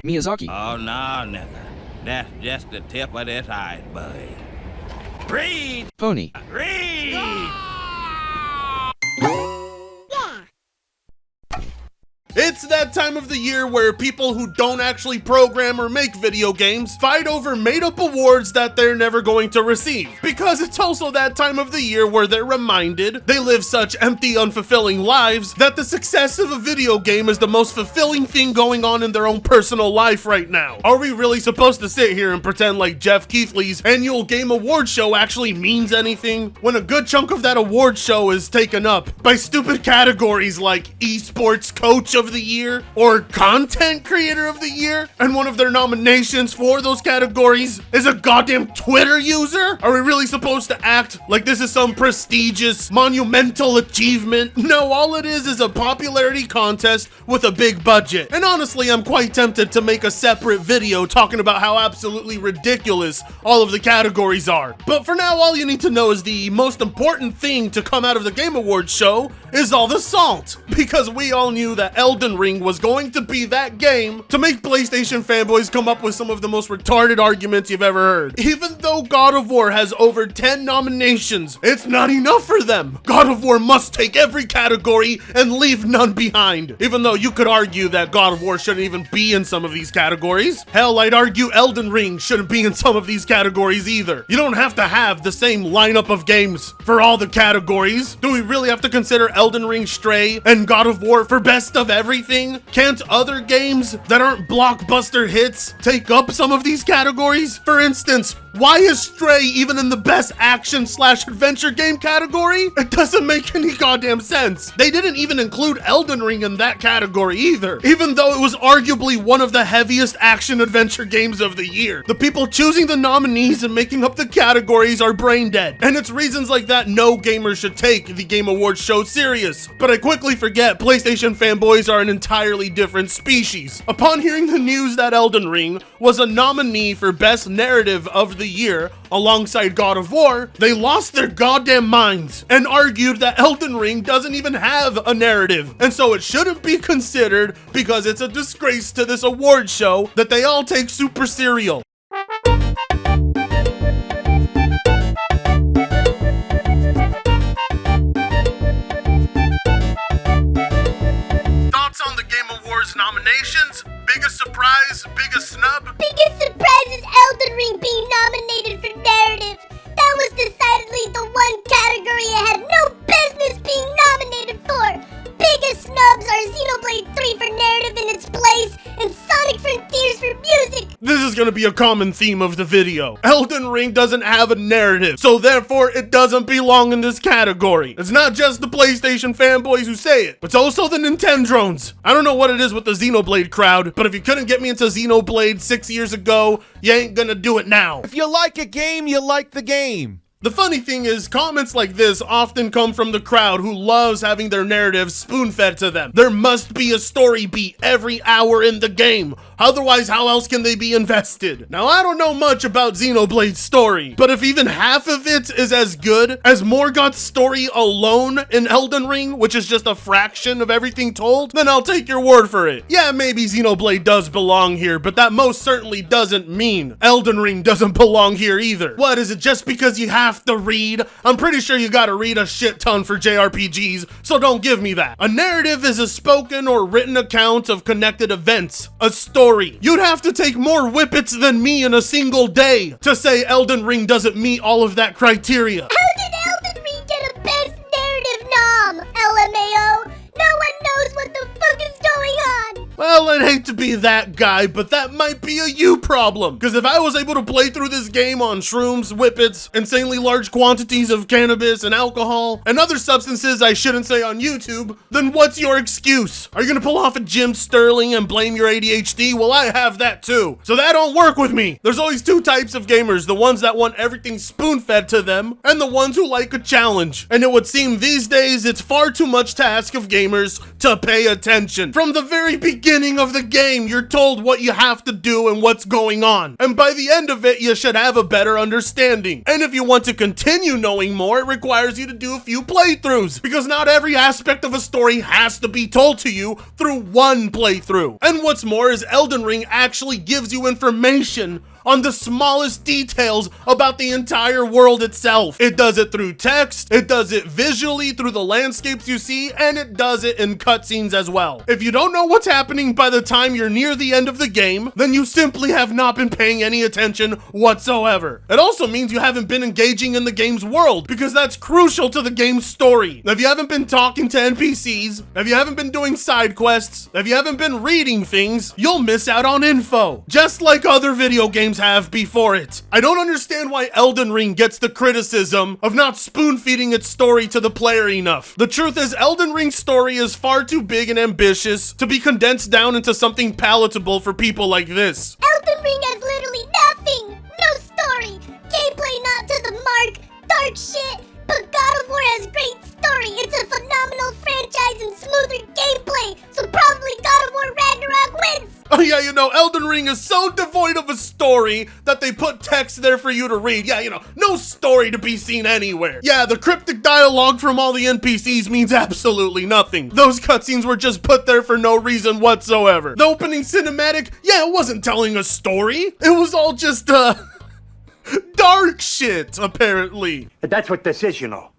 Miyazaki. Oh, no, nigga. That's just the tip of this iceberg. Read! Pony. Read! It's that time of the year where people who don't actually program or make video games fight over made-up awards that they're never going to receive. Because it's also that time of the year where they're reminded they live such empty, unfulfilling lives that the success of a video game is the most fulfilling thing going on in their own personal life right now. Are we really supposed to sit here and pretend like Jeff Keighley's annual game award show actually means anything when a good chunk of that award show is taken up by stupid categories like esports coach of the year or content creator of the year, and one of their nominations for those categories is a goddamn Twitter user? Are we really supposed to act like this is some prestigious, monumental achievement? No, all it is a popularity contest with a big budget. And honestly, I'm quite tempted to make a separate video talking about how absolutely ridiculous all of the categories are. But for now, all you need to know is the most important thing to come out of the Game Awards show is all the salt. Because we all knew that Elden Ring was going to be that game to make PlayStation fanboys come up with some of the most retarded arguments you've ever heard. Even though God of War has over 10 nominations, it's not enough for them. God of War must take every category and leave none behind. Even though you could argue that God of War shouldn't even be in some of these categories. Hell, I'd argue Elden Ring shouldn't be in some of these categories either. You don't have to have the same lineup of games for all the categories. Do we really have to consider Elden Ring, Stray, and God of War for best of everything? Can't other games that aren't blockbuster hits take up some of these categories? For instance, why is Stray even in the best action/adventure game category? It doesn't make any goddamn sense. They didn't even include Elden Ring in that category either, even though it was arguably one of the heaviest action-adventure games of the year. The people choosing the nominees and making up the categories are brain dead, and it's reasons like that no gamer should take the Game Awards show serious. But I quickly forget PlayStation fanboys are an entirely different species. Upon hearing the news that Elden Ring was a nominee for Best Narrative of the Year alongside God of War, they lost their goddamn minds and argued that Elden Ring doesn't even have a narrative, and so it shouldn't be considered because it's a disgrace to this award show that they all take super serial. Thoughts on the Game Awards nominations? Biggest surprise? Biggest snub? Biggest surprise is Elden Ring being nominated for narrative. That was decidedly the one category it had no business being nominated for. Biggest snubs are Xenoblade 3 for narrative in its place and Sonic Frontiers for music. This is gonna be a common theme of the video. Elden Ring doesn't have a narrative, so therefore it doesn't belong in this category. It's not just the PlayStation fanboys who say it, it's also the Nintendrones. I don't know what it is with the Xenoblade crowd, but if you couldn't get me into Xenoblade 6 years ago, you ain't gonna do it now. If you like a game, you like the game. The funny thing is, comments like this often come from the crowd who loves having their narratives spoon-fed to them. There must be a story beat every hour in the game. Otherwise, how else can they be invested? Now, I don't know much about Xenoblade's story, but if even half of it is as good as Morgoth's story alone in Elden Ring, which is just a fraction of everything told, then I'll take your word for it. Yeah, maybe Xenoblade does belong here, but that most certainly doesn't mean Elden Ring doesn't belong here either. What, is it just because you have to read? I'm pretty sure you gotta read a shit ton for JRPGs, so don't give me that. A narrative is a spoken or written account of connected events, a story. You'd have to take more whippets than me in a single day to say Elden Ring doesn't meet all of that criteria. How did Elden Ring get a best narrative nom? LMAO. No one knows what the fuck is going on. Well, I'd hate to be that guy, but that might be a you problem. Because if I was able to play through this game on shrooms, whippets, insanely large quantities of cannabis and alcohol, and other substances I shouldn't say on YouTube, then what's your excuse? Are you gonna pull off a Jim Sterling and blame your ADHD? Well, I have that too. So that don't work with me. There's always two types of gamers, the ones that want everything spoon-fed to them, and the ones who like a challenge. And it would seem these days it's far too much to ask of gamers to pay attention. From the very beginning beginning of the game, you're told what you have to do and what's going on. And by the end of it, you should have a better understanding. And if you want to continue knowing more, it requires you to do a few playthroughs, because not every aspect of a story has to be told to you through one playthrough. And what's more is Elden Ring actually gives you information on the smallest details about the entire world itself. It does it through text, it does it visually through the landscapes you see, and it does it in cutscenes as well. If you don't know what's happening by the time you're near the end of the game, then you simply have not been paying any attention whatsoever. It also means you haven't been engaging in the game's world, because that's crucial to the game's story. If you haven't been talking to NPCs, if you haven't been doing side quests, if you haven't been reading things, you'll miss out on info, just like other video games have before it. I don't understand why Elden Ring gets the criticism of not spoon-feeding its story to the player enough. The truth is, Elden Ring's story is far too big and ambitious to be condensed down into something palatable for people like this. Elden Ring has literally nothing! No story! Gameplay not to the mark! Dark shit! But God of War has great story! It's a phenomenal franchise and smoother gameplay! So probably God of War Ragnarok wins! Oh yeah, you know, Elden Ring is so devoid of a story that they put text there for you to read. Yeah, you know, no story to be seen anywhere. Yeah, the cryptic dialogue from all the NPCs means absolutely nothing. Those cutscenes were just put there for no reason whatsoever. The opening cinematic, yeah, it wasn't telling a story. It was all just, dark shit, apparently. That's what this is, you know.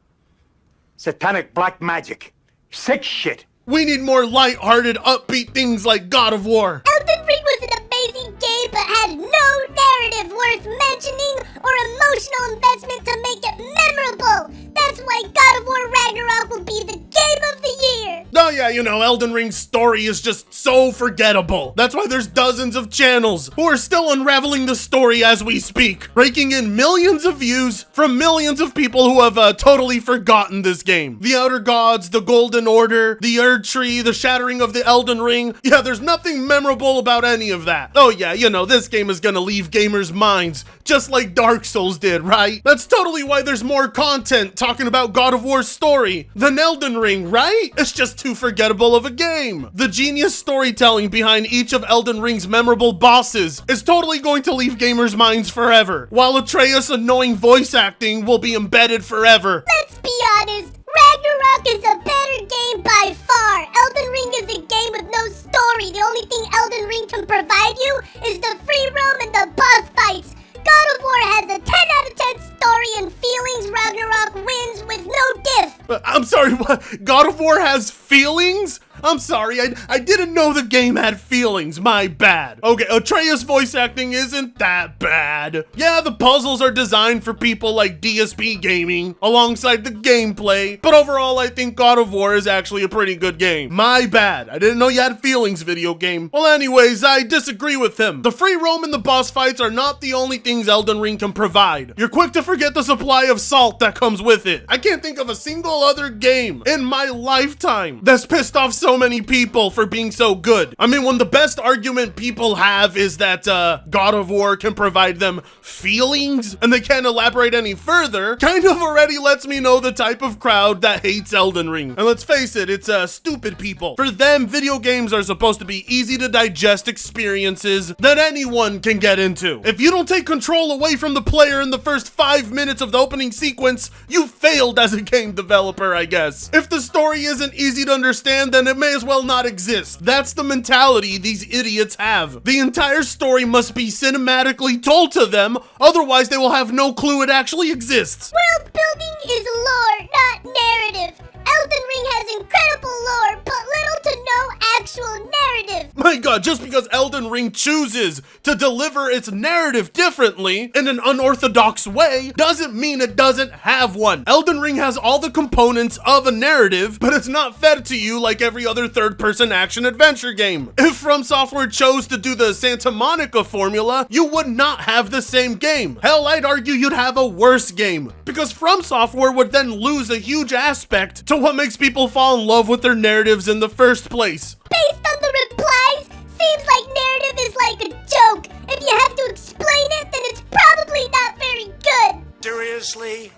Satanic black magic. Sick shit. We need more light-hearted, upbeat things like God of War. Elden Ring was an amazing game, but had no narrative worth mentioning or emotional investment to make it memorable. That's why God of War Ragnarok will be the game of the year. Oh yeah, you know, Elden Ring's story is just so forgettable. That's why there's dozens of channels who are still unraveling the story as we speak, raking in millions of views from millions of people who have totally forgotten this game. The Outer Gods, the Golden Order, the Erd Tree, the Shattering of the Elden Ring. Yeah, there's nothing memorable about any of that. Oh yeah, you know, this game is gonna leave gamers' minds, just like Dark Souls did, right? That's totally why there's more content talking about God of War's story than Elden Ring, right? It's just too forgettable of a game. The genius storytelling behind each of Elden Ring's memorable bosses is totally going to leave gamers' minds forever, while Atreus' annoying voice acting will be embedded forever. Let's be honest, Ragnarok is a better game by far. Elden Ring is a game with no story. The only thing Elden Ring can provide you is the free roam and the boss fights. God of War has a 10 out of 10 story and feelings. Ragnarok wins with no diff. I'm sorry, what? God of War has feelings? I'm sorry, I didn't know the game had feelings, my bad. Okay, Atreus' voice acting isn't that bad. Yeah, the puzzles are designed for people like DSP Gaming, alongside the gameplay, but overall I think God of War is actually a pretty good game. My bad, I didn't know you had feelings, video game. Well anyways, I disagree with him. The free roam and the boss fights are not the only things Elden Ring can provide. You're quick to forget the supply of salt that comes with it. I can't think of a single other game in my lifetime that's pissed off so many people for being so good. I mean, when the best argument people have is that God of War can provide them feelings and they can't elaborate any further, kind of already lets me know the type of crowd that hates Elden Ring. And let's face it, it's stupid people. For them, video games are supposed to be easy to digest experiences that anyone can get into. If you don't take control away from the player in the first 5 minutes of the opening sequence, you failed as a game developer, I guess. If the story isn't easy to understand, then it may as well not exist. That's the mentality these idiots have. The entire story must be cinematically told to them, otherwise they will have no clue it actually exists. World building is lore, not narrative. Elden Ring has incredible lore, but little to no actual narrative. My god, just because Elden Ring chooses to deliver its narrative differently in an unorthodox way doesn't mean it doesn't have one. Elden Ring has all the components of a narrative, but it's not fed to you like every other third-person action-adventure game. If From Software chose to do the Santa Monica formula, you would not have the same game. Hell, I'd argue you'd have a worse game, because From Software would then lose a huge aspect to what makes people fall in love with their narratives in the first place. Based on the replies, seems like narrative is like a joke. If you have to explain it, then it's probably not very good. Seriously?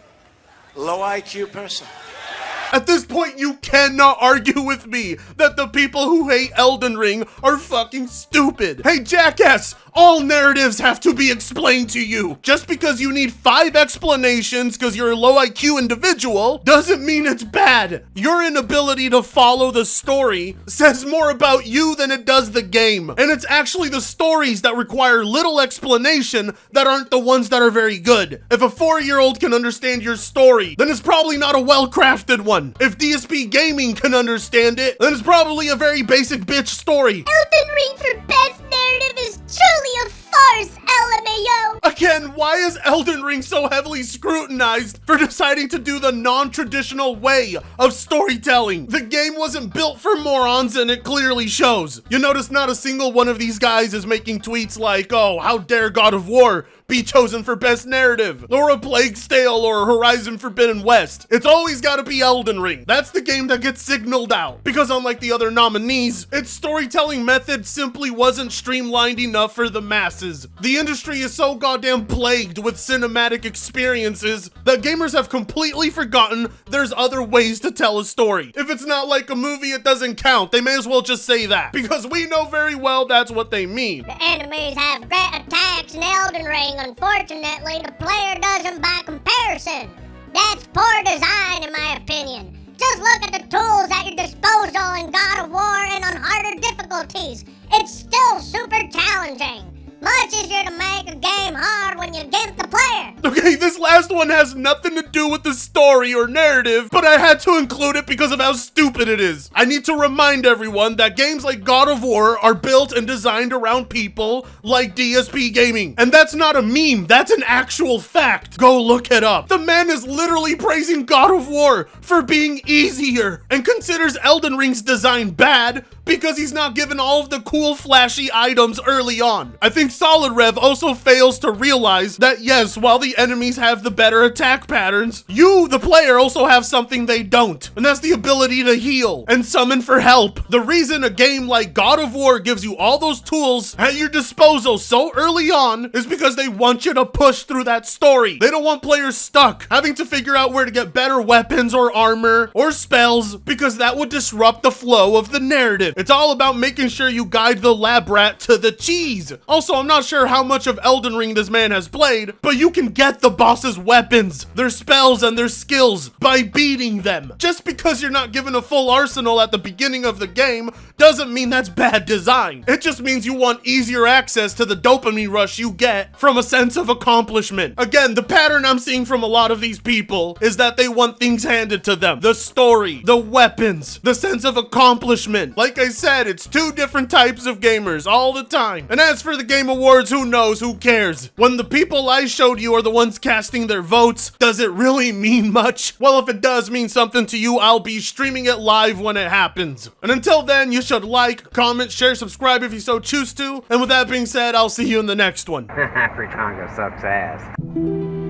Low IQ person? At this point, you cannot argue with me that the people who hate Elden Ring are fucking stupid. Hey, jackass, all narratives have to be explained to you. Just because you need 5 explanations because you're a low IQ individual doesn't mean it's bad. Your inability to follow the story says more about you than it does the game. And it's actually the stories that require little explanation that aren't the ones that are very good. If a 4-year-old can understand your story, then it's probably not a well-crafted one. If DSP Gaming can understand it, then it's probably a very basic bitch story. Elden Ring for best narrative is truly a farce, LMAO. Again, why is Elden Ring so heavily scrutinized for deciding to do the non-traditional way of storytelling? The game wasn't built for morons and it clearly shows. You notice not a single one of these guys is making tweets like, oh, how dare God of War be chosen for best narrative, or A Plague Tale, or Horizon Forbidden West. It's always gotta be Elden Ring. That's the game that gets signaled out, because unlike the other nominees, its storytelling method simply wasn't streamlined enough for the masses. The industry is so goddamn plagued with cinematic experiences that gamers have completely forgotten there's other ways to tell a story. If it's not like a movie, it doesn't count. They may as well just say that, because we know very well that's what they mean. The enemies have great attacks in Elden Ring. Unfortunately, the player doesn't by comparison. That's poor design in my opinion. Just look at the tools at your disposal in God of War and on harder difficulties. It's still super challenging. Much easier to make a game hard when you get the player. Okay, this last one has nothing to do with the story or narrative, but I had to include it because of how stupid it is. I need to remind everyone that games like God of War are built and designed around people like DSP Gaming. And that's not a meme, that's an actual fact. Go look it up. The man is literally praising God of War for being easier and considers Elden Ring's design bad because he's not given all of the cool flashy items early on. I think Solid Rev also fails to realize that yes, while the enemies have the better attack patterns, you, the player, also have something they don't, and that's the ability to heal and summon for help. The reason a game like God of War gives you all those tools at your disposal so early on is because they want you to push through that story. They don't want players stuck having to figure out where to get better weapons or armor or spells, because that would disrupt the flow of the narrative. It's all about making sure you guide the lab rat to the cheese. Also, I'm not sure how much of Elden Ring this man has played, but you can get the boss's weapons, their spells, and their skills by beating them. Just because you're not given a full arsenal at the beginning of the game doesn't mean that's bad design. It just means you want easier access to the dopamine rush you get from a sense of accomplishment. Again, the pattern I'm seeing from a lot of these people is that they want things handed to them. The story, the weapons, the sense of accomplishment. Like I said, it's 2 different types of gamers all the time. And as for the Game Awards, who knows, who cares? When the people I showed you are the ones casting their votes, does it really mean much? Well, if it does mean something to you, I'll be streaming it live when it happens. And until then, you should like, comment, share, subscribe if you so choose to. And with that being said, I'll see you in the next one. Fritongo sucks ass.